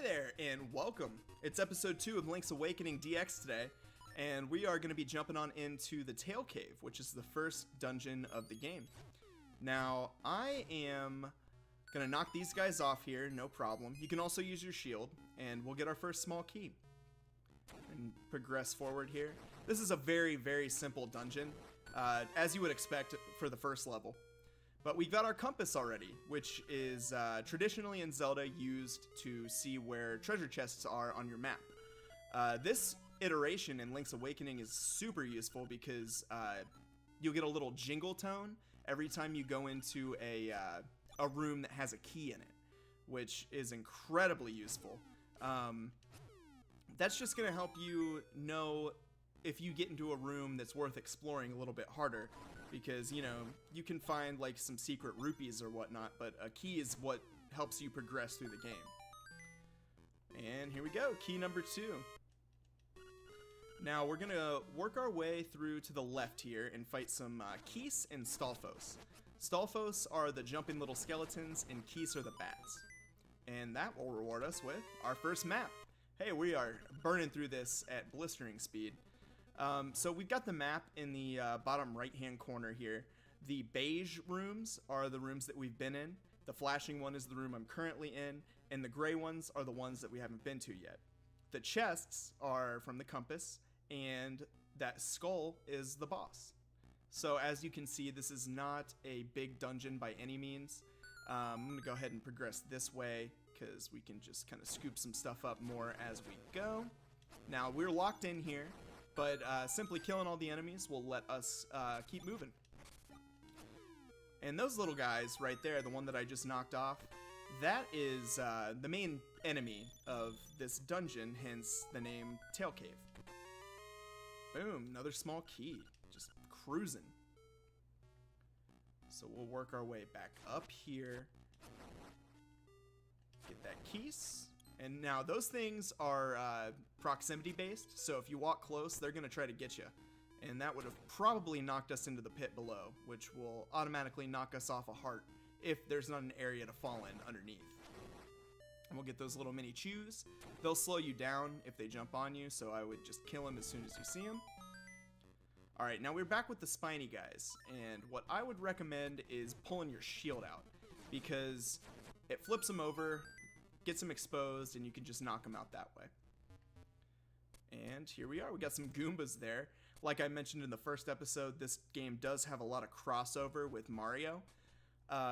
Hi there, and welcome. It's episode 2 of Link's Awakening DX today, and we are going to be jumping on into the Tail Cave, which is the first dungeon of the game. Now, I am going to knock these guys off here, no problem. You can also use your shield, and we'll get our first small key. And progress forward here. This is a very, very simple dungeon, as you would expect for the first level. But we've got our compass already, which is traditionally in Zelda used to see where treasure chests are on your map. This iteration in Link's Awakening is super useful because you'll get a little jingle tone every time you go into a room that has a key in it, which is incredibly useful. That's just going to help you know if you get into a room that's worth exploring a little bit harder, because, you know, you can find like some secret rupees or whatnot, but a key is what helps you progress through the game. And here we go, key number 2. Now we're gonna work our way through to the left here and fight some Keese and Stalfos. Stalfos are the jumping little skeletons and Keese are the bats. And that will reward us with our first map. Hey, we are burning through this at blistering speed. So we've got the map in the bottom right hand corner here. The beige rooms are the rooms that we've been in. The flashing one is the room I'm currently in, and the gray ones are the ones that we haven't been to yet. The chests are from the compass, and that skull is the boss. So as you can see, this is not a big dungeon by any means. I'm going to go ahead and progress this way because we can just kind of scoop some stuff up more as we go. Now we're locked in here, but simply killing all the enemies will let us keep moving. And those little guys right there, the one that I just knocked off, that is the main enemy of this dungeon, hence the name Tail Cave. Boom, another small key, just cruising. So we'll work our way back up here, get that Keese. And now those things are proximity based, so if you walk close, they're going to try to get you. And that would have probably knocked us into the pit below, which will automatically knock us off a heart if there's not an area to fall in underneath. And we'll get those little mini chews. They'll slow you down if they jump on you, so I would just kill them as soon as you see them. Alright, now we're back with the spiny guys, and what I would recommend is pulling your shield out, because it flips them over, gets them exposed, and you can just knock them out that way. And here we are, we got some Goombas there. Like I mentioned in the first episode, this game does have a lot of crossover with Mario,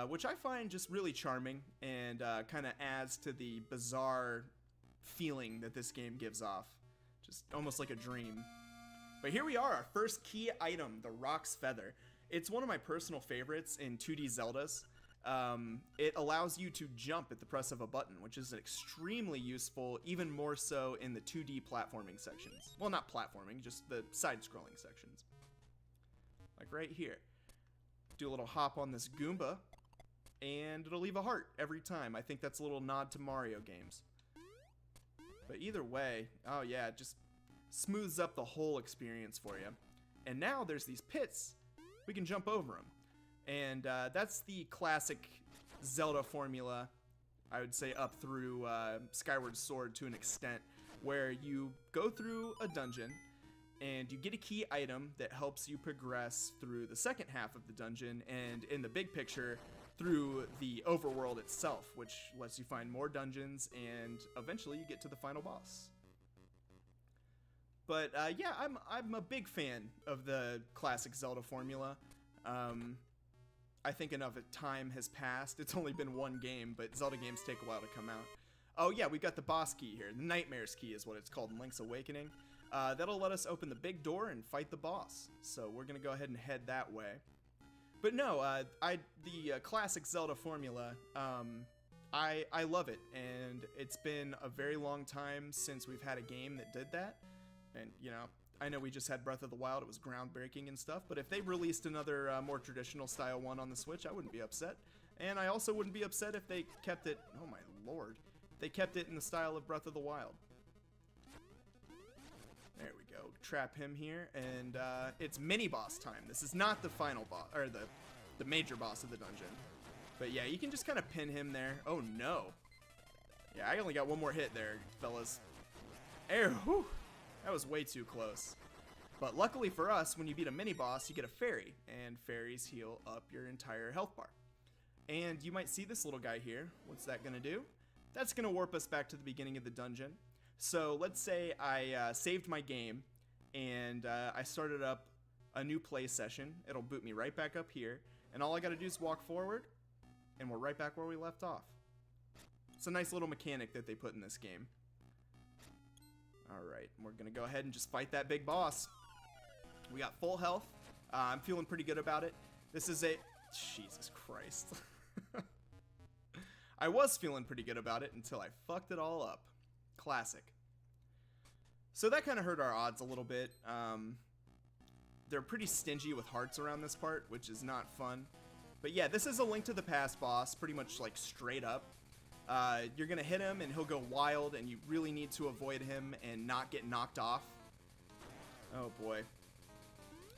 which I find just really charming and kind of adds to the bizarre feeling that this game gives off. Just almost like a dream. But here we are, our first key item, the Rock's Feather. It's one of my personal favorites in 2D Zeldas. It allows you to jump at the press of a button, which is extremely useful, even more so in the 2D platforming sections. Well, not platforming, just the side-scrolling sections. Like right here. Do a little hop on this Goomba, and it'll leave a heart every time. I think that's a little nod to Mario games. But either way, oh yeah, it just smooths up the whole experience for you. And now there's these pits. We can jump over them. And that's the classic Zelda formula, I would say up through Skyward Sword to an extent, where you go through a dungeon and you get a key item that helps you progress through the second half of the dungeon, and in the big picture, through the overworld itself, which lets you find more dungeons, and eventually you get to the final boss. But yeah, I'm a big fan of the classic Zelda formula. I think enough time has passed. It's only been one game, but Zelda games take a while to come out. Oh yeah, we've got the boss key here. The Nightmares key is what it's called in Link's Awakening. That'll let us open the big door and fight the boss. So we're gonna go ahead and head that way. But no, the classic Zelda formula, I love it, and it's been a very long time since we've had a game that did that. And you know, I know we just had Breath of the Wild, it was groundbreaking and stuff, but if they released another more traditional style one on the Switch, I wouldn't be upset. And I also wouldn't be upset if they kept it, oh my lord, they kept it in the style of Breath of the Wild. There we go, trap him here, and it's mini-boss time. This is not the final boss, or the major boss of the dungeon. But yeah, you can just kind of pin him there. Oh no. Yeah, I only got one more hit there, fellas. There, whew, that was way too close. But luckily for us, when you beat a mini-boss, you get a fairy, and fairies heal up your entire health bar. And you might see this little guy here. What's that gonna do? That's gonna warp us back to the beginning of the dungeon. So let's say I saved my game, and I started up a new play session. It'll boot me right back up here, and all I gotta do is walk forward, and we're right back where we left off. It's a nice little mechanic that they put in this game. Alright, we're gonna go ahead and just fight that big boss. We got full health. I'm feeling pretty good about it. This is a... Jesus Christ. I was feeling pretty good about it until I fucked it all up. Classic. So that kind of hurt our odds a little bit. They're pretty stingy with hearts around this part, which is not fun. But yeah, this is a Link to the Past boss, pretty much like straight up. You're gonna hit him and he'll go wild, and you really need to avoid him and not get knocked off. Oh boy.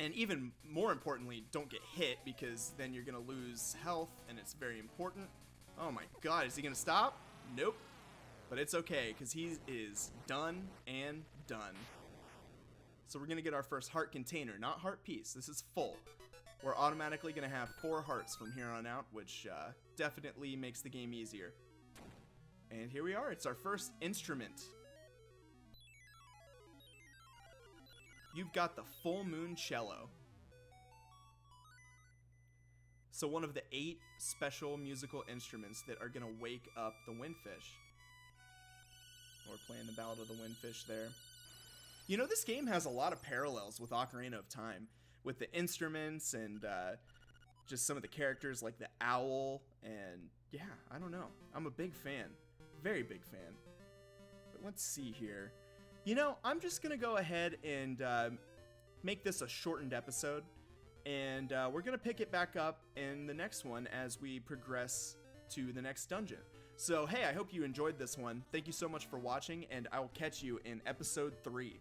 And even more importantly, don't get hit, because then you're gonna lose health, and it's very important. Oh my god, is he gonna stop? Nope. But it's okay, because he is done and done. So we're gonna get our first heart container, not heart piece. This is full. We're automatically gonna have 4 hearts from here on out, which definitely makes the game easier. And here we are, it's our first instrument. You've got the Full Moon Cello. So one of the 8 special musical instruments that are gonna wake up the windfish. We're playing the Ballad of the Windfish there. You know, this game has a lot of parallels with Ocarina of Time, with the instruments and just some of the characters like the owl, and yeah, I don't know. I'm a big fan. Very big fan. But let's see here. You know, I'm just gonna go ahead and make this a shortened episode, and we're gonna pick it back up in the next one as we progress to the next dungeon. So hey, I hope you enjoyed this one. Thank you so much for watching, and I will catch you in episode 3.